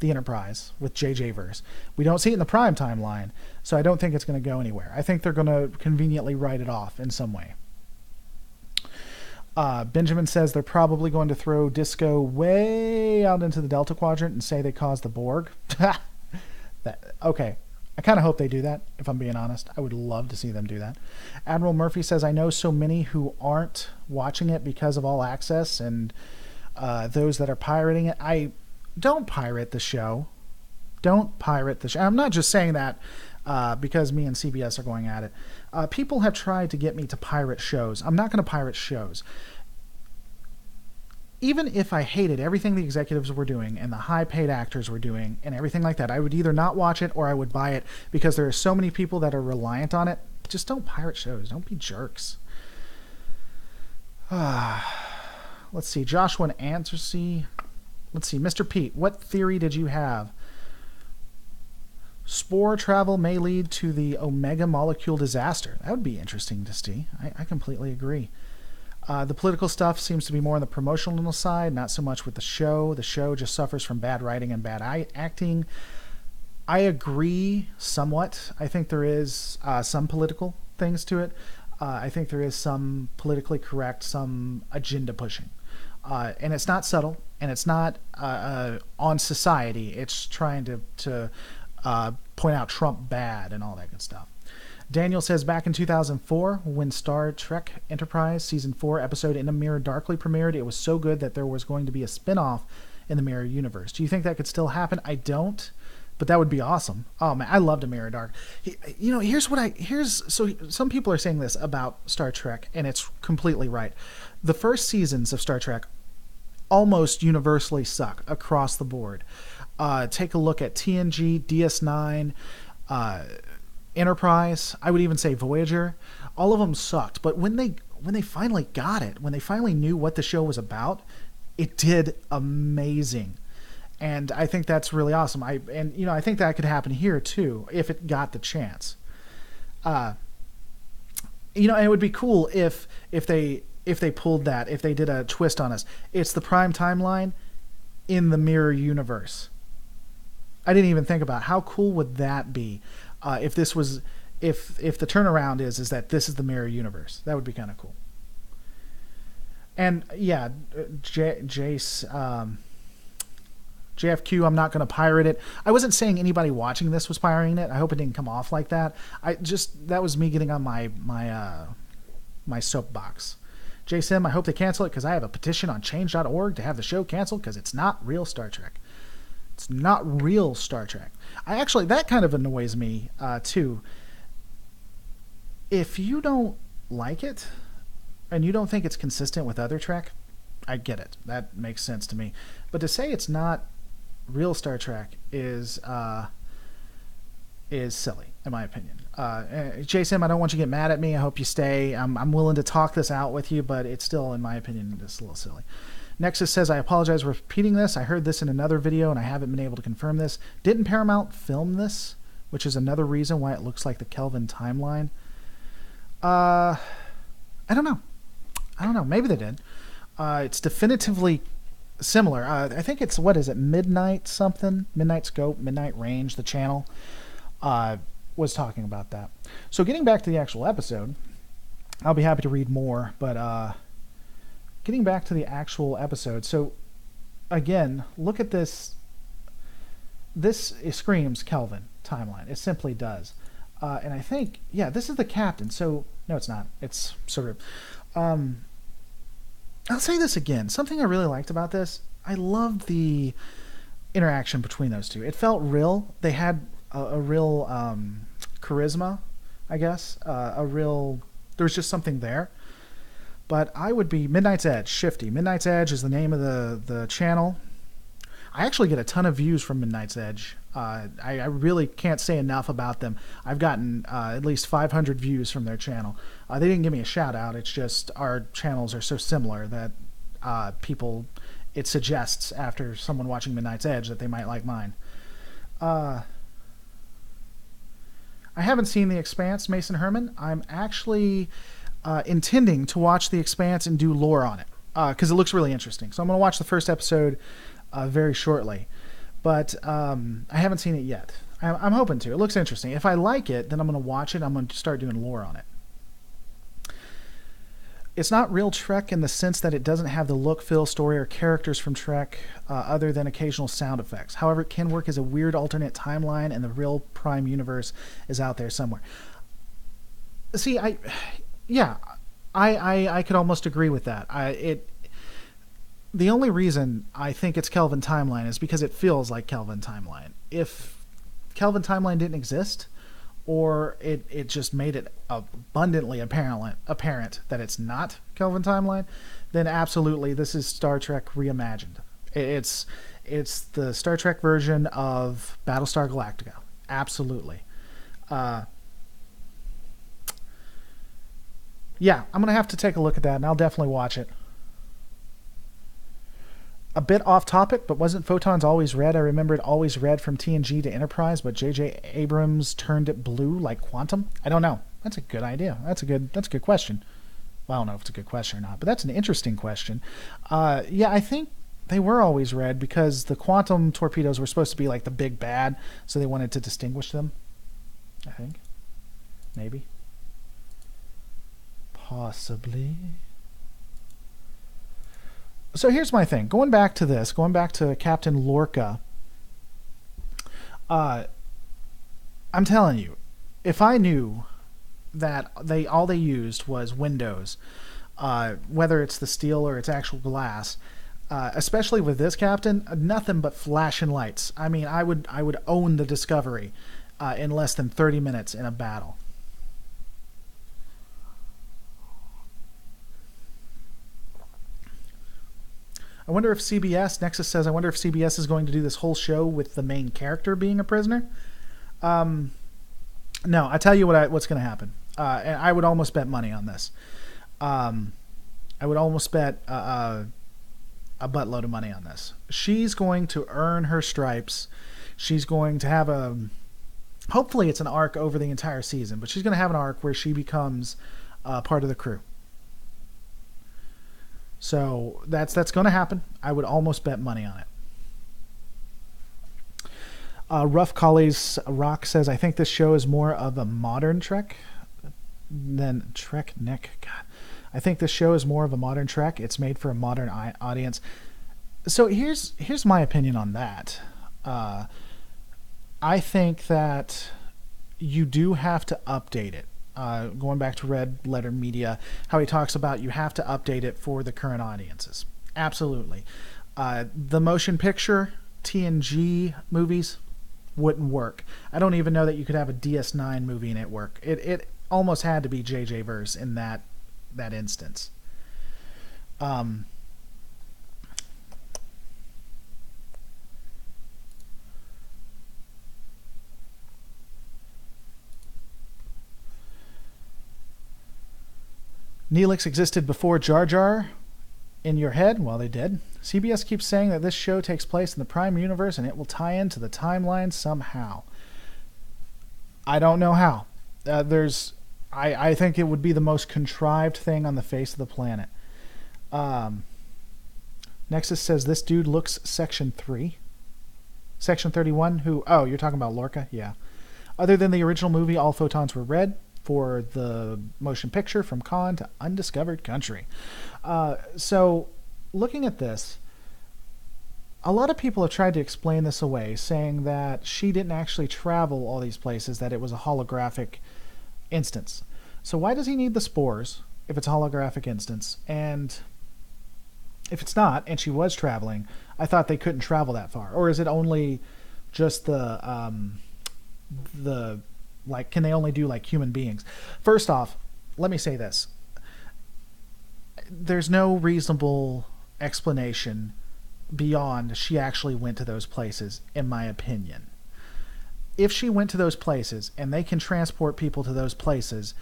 Enterprise, with JJ verse. We don't see it in the Prime timeline, so I don't think it's going to go anywhere. I think they're going to conveniently write it off in some way. Benjamin says they're probably going to throw Disco way out into the Delta Quadrant and say they caused the Borg. Okay. I kind of hope they do that, if I'm being honest. I would love to see them do that. Admiral Murphy says, I know so many who aren't watching it because of All Access and those that are pirating it. Don't pirate the show. Don't pirate the show. I'm not just saying that because me and CBS are going at it. People have tried to get me to pirate shows. I'm not going to pirate shows. Even if I hated everything the executives were doing and the high-paid actors were doing and everything like that, I would either not watch it or I would buy it because there are so many people that are reliant on it. Just don't pirate shows. Don't be jerks. Let's see. Joshua and Answersy. Let's see. Mr. Pete, what theory did you have? Spore travel may lead to the Omega molecule disaster. That would be interesting to see. I completely agree. The political stuff seems to be more on the promotional side, not so much with the show. The show just suffers from bad writing and bad acting. I agree somewhat. I think there is some political things to it. I think there is some politically correct, some agenda pushing. And it's not subtle, and it's not on society. It's trying to point out Trump bad and all that good stuff. Daniel says, back in 2004, when Star Trek Enterprise Season 4 episode In a Mirror Darkly premiered, it was so good that there was going to be a spin-off in the Mirror universe. Do you think that could still happen? I don't, but that would be awesome. Oh, man, I loved A Mirror Dark. So some people are saying this about Star Trek, and it's completely right. The first seasons of Star Trek almost universally suck across the board. Take a look at TNG, DS9, Enterprise, I would even say Voyager. All of them sucked, but when they finally got it, when they finally knew what the show was about, it did amazing. And I think that's really awesome. I think that could happen here too if it got the chance. And it would be cool if they pulled that, if they did a twist on us. It's the Prime timeline in the Mirror universe. I didn't even think about how cool would that be. If the turnaround is that this is the Mirror universe, that would be kind of cool. And yeah, JFQ, I'm not going to pirate it. I wasn't saying anybody watching this was pirating it. I hope it didn't come off like that. That was me getting on my soapbox. JSim, I hope they cancel it because I have a petition on change.org to have the show canceled because it's not real Star Trek. It's not real Star Trek. That kind of annoys me, too. If you don't like it, and you don't think it's consistent with other Trek, I get it. That makes sense to me. But to say it's not real Star Trek is, is silly, in my opinion. Jason, I don't want you to get mad at me. I hope you stay. I'm willing to talk this out with you, but it's still, in my opinion, just a little silly. Nexus says, I apologize for repeating this. I heard this in another video, and I haven't been able to confirm this. Didn't Paramount film this? Which is another reason why it looks like the Kelvin timeline. I don't know. Maybe they did. It's definitively similar. I think it's, what is it, Midnight something? Midnight Scope, Midnight Range, the channel, was talking about that. So getting back to the actual episode, I'll be happy to read more, but getting back to the actual episode. So again, look at this. This screams Kelvin timeline. It simply does. And I think, yeah, this is the captain. So, no, it's not. It's sort of... I'll say this again. Something I really liked about this, I loved the interaction between those two. It felt real. They had a real charisma, I guess. There was just something there. But I would be Midnight's Edge, Shifty. Midnight's Edge is the name of the channel. I actually get a ton of views from Midnight's Edge. I really can't say enough about them. I've gotten at least 500 views from their channel. They didn't give me a shout out. It's just our channels are so similar that it suggests after someone watching Midnight's Edge that they might like mine. I haven't seen The Expanse, Mason Herman. I'm actually intending to watch The Expanse and do lore on it because it looks really interesting. So I'm going to watch the first episode very shortly. But I haven't seen it yet. I'm hoping to. It looks interesting. If I like it, then I'm going to watch it. I'm going to start doing lore on it. It's not real Trek in the sense that it doesn't have the look, feel, story, or characters from Trek other than occasional sound effects. However, it can work as a weird alternate timeline, and the real Prime universe is out there somewhere. See, I could almost agree with that. The only reason I think it's Kelvin timeline is because it feels like Kelvin timeline. If Kelvin timeline didn't exist, or it just made it abundantly apparent that it's not Kelvin timeline, then absolutely this is Star Trek reimagined. It's the Star Trek version of Battlestar Galactica. Absolutely. Yeah, I'm going to have to take a look at that, and I'll definitely watch it. A bit off topic, but wasn't Photons always red? I remember it always red from TNG to Enterprise, but J.J. Abrams turned it blue like Quantum? I don't know. That's a good idea. That's a good question. Well, I don't know if it's a good question or not, but that's an interesting question. Yeah, I think they were always red because the Quantum torpedoes were supposed to be like the big bad, so they wanted to distinguish them. I think. Maybe. Possibly. So here's my thing. Going back to Captain Lorca, I'm telling you, if I knew that all they used was windows, whether it's the steel or it's actual glass, especially with this captain, nothing but flashing lights. I mean, I would own the Discovery in less than 30 minutes in a battle. I wonder if CBS, Nexus says, I wonder if CBS is going to do this whole show with the main character being a prisoner. No, I tell you what's going to happen. And I would almost bet money on this. I would almost bet a buttload of money on this. She's going to earn her stripes. She's going to have hopefully it's an arc over the entire season, but she's going to have an arc where she becomes part of the crew. So that's going to happen. I would almost bet money on it. Rough Collies Rock says, I think this show is more of a modern Trek than Trek Nick. God, I think this show is more of a modern Trek. It's made for a modern audience. So here's my opinion on that. I think that you do have to update it. Going back to Red Letter Media, how he talks about you have to update it for the current audiences. Absolutely. The motion picture TNG movies wouldn't work. I don't even know that you could have a DS9 movie and it work. It almost had to be JJ verse in that instance. Neelix existed before Jar Jar in your head? Well, they did. CBS keeps saying that this show takes place in the Prime Universe and it will tie into the timeline somehow. I don't know how. I think it would be the most contrived thing on the face of the planet. Nexus says this dude looks Section 3. Section 31, who... Oh, you're talking about Lorca? Yeah. Other than the original movie, all photons were red for the motion picture From Khan to Undiscovered Country. So, looking at this, a lot of people have tried to explain this away, saying that she didn't actually travel all these places, that it was a holographic instance. So why does he need the spores if it's a holographic instance? And if it's not, and she was traveling, I thought they couldn't travel that far. Or is it only just the like, can they only do like human beings? First off, let me say this. There's no reasonable explanation beyond she actually went to those places, in my opinion. If she went to those places and they can transport people to those places,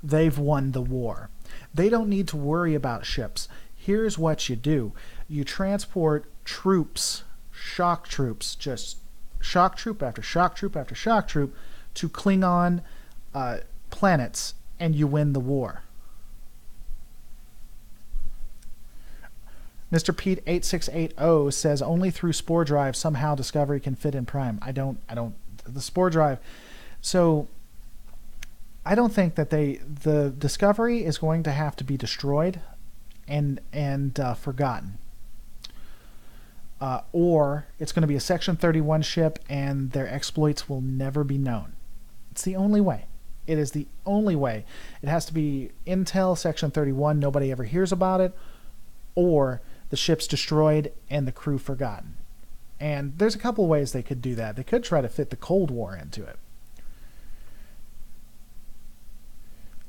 they've won the war. They don't need to worry about ships. Here's what you do. You transport troops, shock troops, just shock troop after shock troop after shock troop to Klingon planets, and you win the war. Mr. Pete 8680 says only through spore drive somehow Discovery can fit in Prime. I don't the spore drive. So I don't think that the Discovery is going to have to be destroyed and forgotten. Or it's going to be a Section 31 ship and their exploits will never be known. It's the only way. It is the only way. It has to be Intel Section 31, nobody ever hears about it, or the ship's destroyed and the crew forgotten. And there's a couple ways they could do that. They could try to fit the Cold War into it.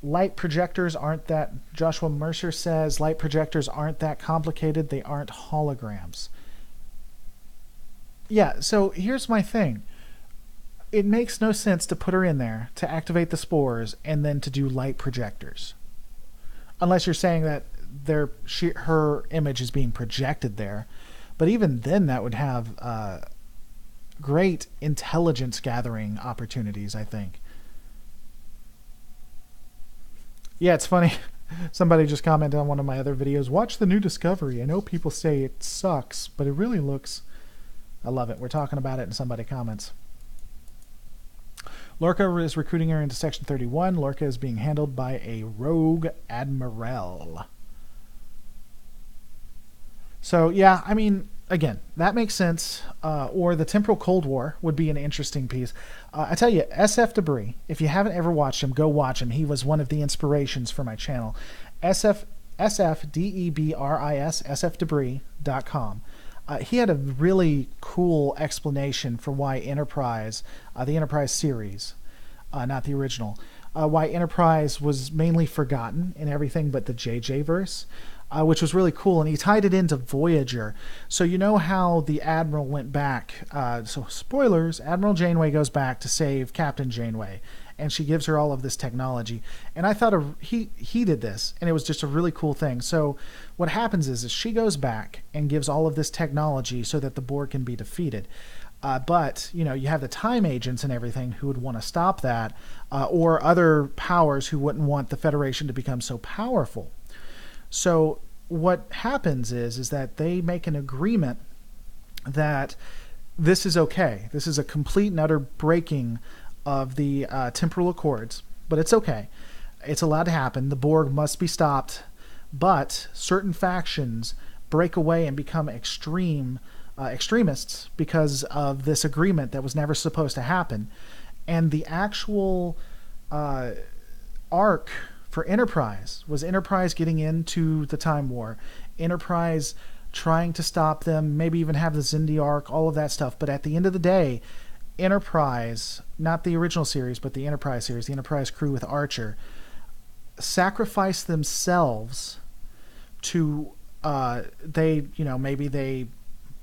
Light projectors aren't that... Joshua Mercer says light projectors aren't that complicated. They aren't holograms. Yeah, so here's my thing. It makes no sense to put her in there to activate the spores and then to do light projectors. Unless you're saying that her image is being projected there. But even then that would have great intelligence gathering opportunities, I think. Yeah, it's funny. Somebody just commented on one of my other videos. Watch the new Discovery. I know people say it sucks, but it really looks... I love it. We're talking about it and somebody comments. Lorca is recruiting her into Section 31. Lorca is being handled by a rogue admiral. So, yeah, I mean, again, that makes sense. Or the Temporal Cold War would be an interesting piece. I tell you, SF Debris, if you haven't ever watched him, go watch him. He was one of the inspirations for my channel. SFDEBRIS, sfdebris.com. He had a really cool explanation for why Enterprise, the Enterprise series, not the original, why Enterprise was mainly forgotten in everything but the JJ verse. Which was really cool, and he tied it into Voyager. So you know how the Admiral went back. So spoilers, Admiral Janeway goes back to save Captain Janeway, and she gives her all of this technology. And I thought he did this, and it was just a really cool thing. So what happens is she goes back and gives all of this technology so that the Borg can be defeated. But, you know, you have the time agents and everything who would want to stop that, or other powers who wouldn't want the Federation to become so powerful. So what happens is that they make an agreement that this is okay. This is a complete and utter breaking of the temporal accords, but it's okay. It's allowed to happen. The Borg must be stopped, but certain factions break away and become extremists because of this agreement that was never supposed to happen. And the actual arc for Enterprise was Enterprise getting into the Time War, Enterprise trying to stop them, maybe even have the Xindi arc, all of that stuff. But at the end of the day, Enterprise, not the original series, but the Enterprise series, the Enterprise crew with Archer, sacrificed themselves to maybe they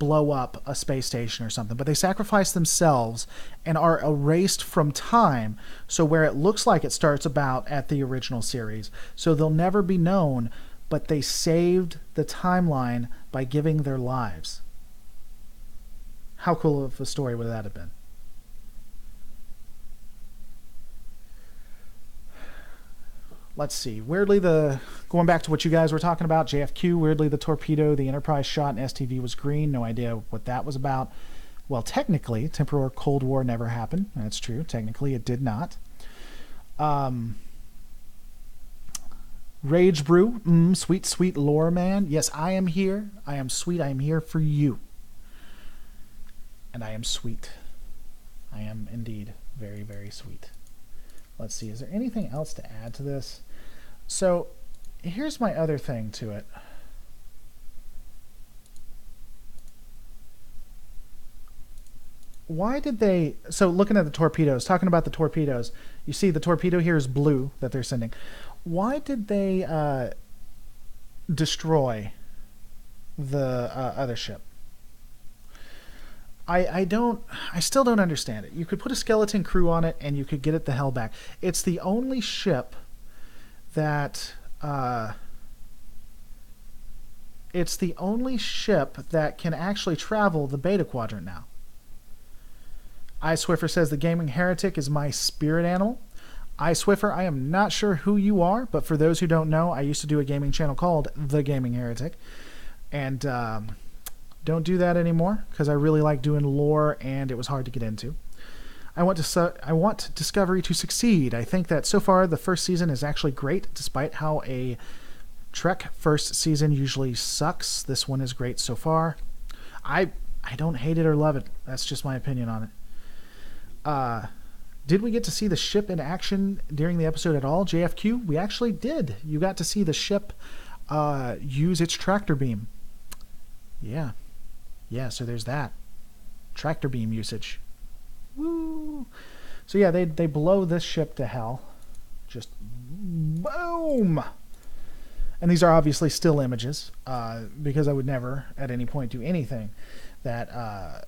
blow up a space station or something, but they sacrifice themselves and are erased from time, so where it looks like it starts about at the original series. So they'll never be known, but they saved the timeline by giving their lives. How cool of a story would that have been? Let's see. Weirdly, going back to what you guys were talking about, JFQ, weirdly the torpedo the Enterprise shot in STV was green. No idea what that was about. Well, technically, temporal Cold War never happened. That's true. Technically, it did not. Rage Brew, sweet, sweet lore man. Yes, I am here. I am sweet. I am here for you. And I am sweet. I am indeed very, very sweet. Let's see. Is there anything else to add to this? So, here's my other thing to it. Why did they... So, looking at the torpedoes, talking about the torpedoes, you see the torpedo here is blue that they're sending. Why did they destroy the other ship? I still don't understand it. You could put a skeleton crew on it and you could get it the hell back. It's the only ship that can actually travel the Beta Quadrant now. iSwiffer says the Gaming Heretic is my spirit animal. iSwiffer, I am not sure who you are, but for those who don't know, I used to do a gaming channel called The Gaming Heretic. And don't do that anymore because I really like doing lore and it was hard to get into. I want Discovery to succeed. I think that so far the first season is actually great, despite how a Trek first season usually sucks. This one is great so far. I don't hate it or love it. That's just my opinion on it. Did we get to see the ship in action during the episode at all? JFQ, we actually did. You got to see the ship use its tractor beam. Yeah. Yeah, so there's that. Tractor beam usage. Woo! So yeah, they blow this ship to hell. Just boom! And these are obviously still images, because I would never at any point do anything that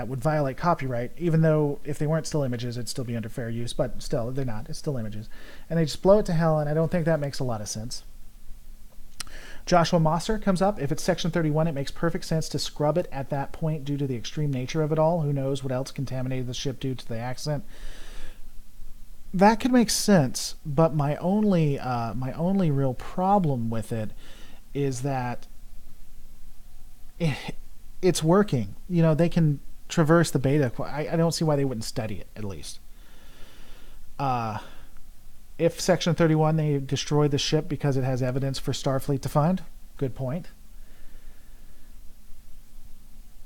would violate copyright, even though if they weren't still images, it'd still be under fair use, but still, they're not. It's still images. And they just blow it to hell, and I don't think that makes a lot of sense. Joshua Mosser comes up. If it's Section 31, it makes perfect sense to scrub it at that point due to the extreme nature of it all. Who knows what else contaminated the ship due to the accident. That could make sense, but my only real problem with it is that it's working. You know, they can traverse the beta. I don't see why they wouldn't study it, at least. If Section 31, they destroyed the ship because it has evidence for Starfleet to find. Good point.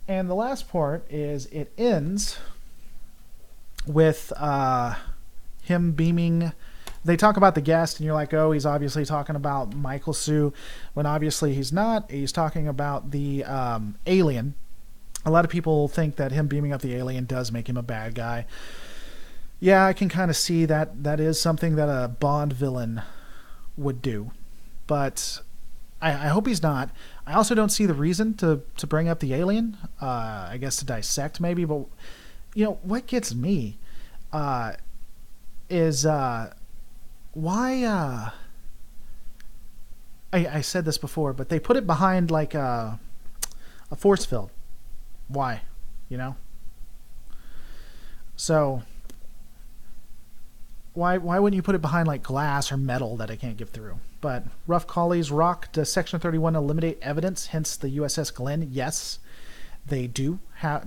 And the last part is it ends with him beaming. They talk about the guest, and you're like, oh, he's obviously talking about Michael Sue, when obviously he's not. He's talking about the alien. A lot of people think that him beaming up the alien does make him a bad guy. Yeah, I can kind of see that that is something that a Bond villain would do. But I hope he's not. I also don't see the reason to bring up the alien. I guess to dissect maybe. But, you know, what gets me is why... I said this before, but they put it behind like a force field. Why? You know? So... Why wouldn't you put it behind like glass or metal that it can't get through? But Rough Collies rock. Does Section 31 eliminate evidence, hence the USS Glenn? Yes, they do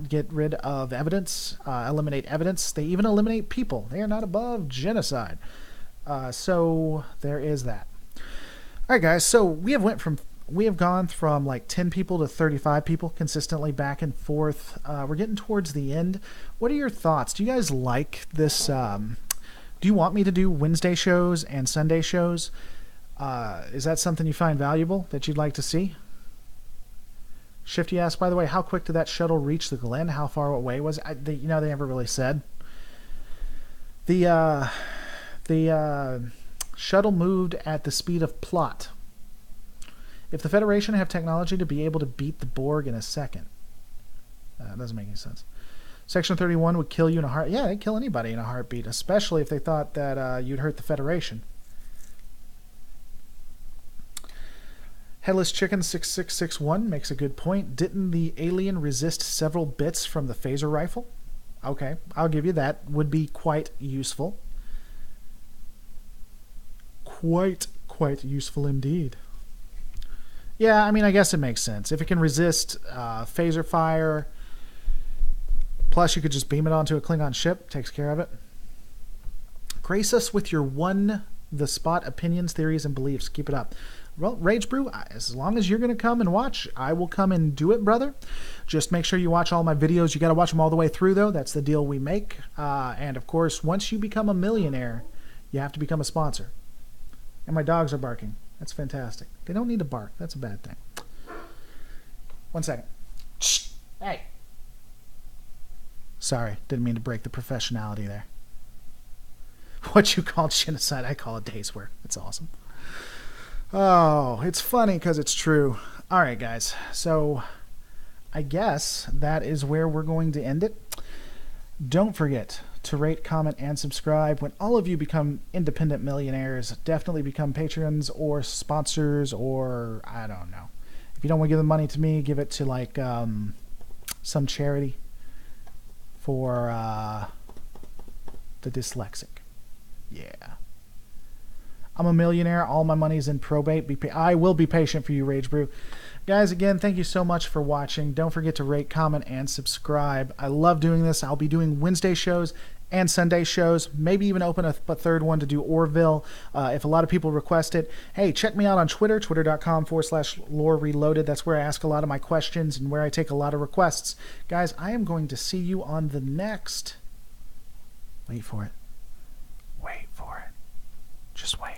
get rid of evidence, eliminate evidence. They even eliminate people. They are not above genocide. So there is that. All right, guys. So we have gone from like 10 people to 35 people consistently back and forth. We're getting towards the end. What are your thoughts? Do you guys like this? Do you want me to do Wednesday shows and Sunday shows? Is that something you find valuable that you'd like to see? Shifty asked, by the way, how quick did that shuttle reach the Glen? How far away was it? They never really said. The shuttle moved at the speed of plot. If the Federation have technology to be able to beat the Borg in a second. That doesn't make any sense. Section 31 would kill you in a heart. Yeah, they'd kill anybody in a heartbeat, especially if they thought that you'd hurt the Federation. Headless Chicken 6661 makes a good point. Didn't the alien resist several bits from the phaser rifle? Okay, I'll give you that. Would be quite useful. Quite useful indeed. Yeah, I mean, I guess it makes sense. If it can resist phaser fire, plus you could just beam it onto a Klingon ship, takes care of it. Grace us with your the spot opinions, theories, and beliefs. Keep it up. Well, Rage Brew, as long as you're going to come and watch, I will come and do it, brother. Just make sure you watch all my videos. You got to watch them all the way through, though. That's the deal we make. And, of course, once you become a millionaire, you have to become a sponsor. And my dogs are barking. That's fantastic. They don't need to bark. That's a bad thing. 1 second. Shh. Hey. Sorry, didn't mean to break the professionality there. What you call genocide, I call it day's work. It's awesome. Oh, it's funny because it's true. All right, guys. So I guess that is where we're going to end it. Don't forget to rate, comment, and subscribe. When all of you become independent millionaires, definitely become patrons or sponsors or, I don't know. If you don't want to give the money to me, give it to, like, some charity for the dyslexic. Yeah. I'm a millionaire. All my money's in probate. I will be patient for you, Rage Brew. Guys, again, thank you so much for watching. Don't forget to rate, comment, and subscribe. I love doing this. I'll be doing Wednesday shows and Sunday shows. Maybe even open a third one to do Orville if a lot of people request it. Hey, check me out on Twitter, twitter.com/Lore Reloaded. That's where I ask a lot of my questions and where I take a lot of requests. Guys, I am going to see you on the next... Wait for it. Wait for it. Just wait.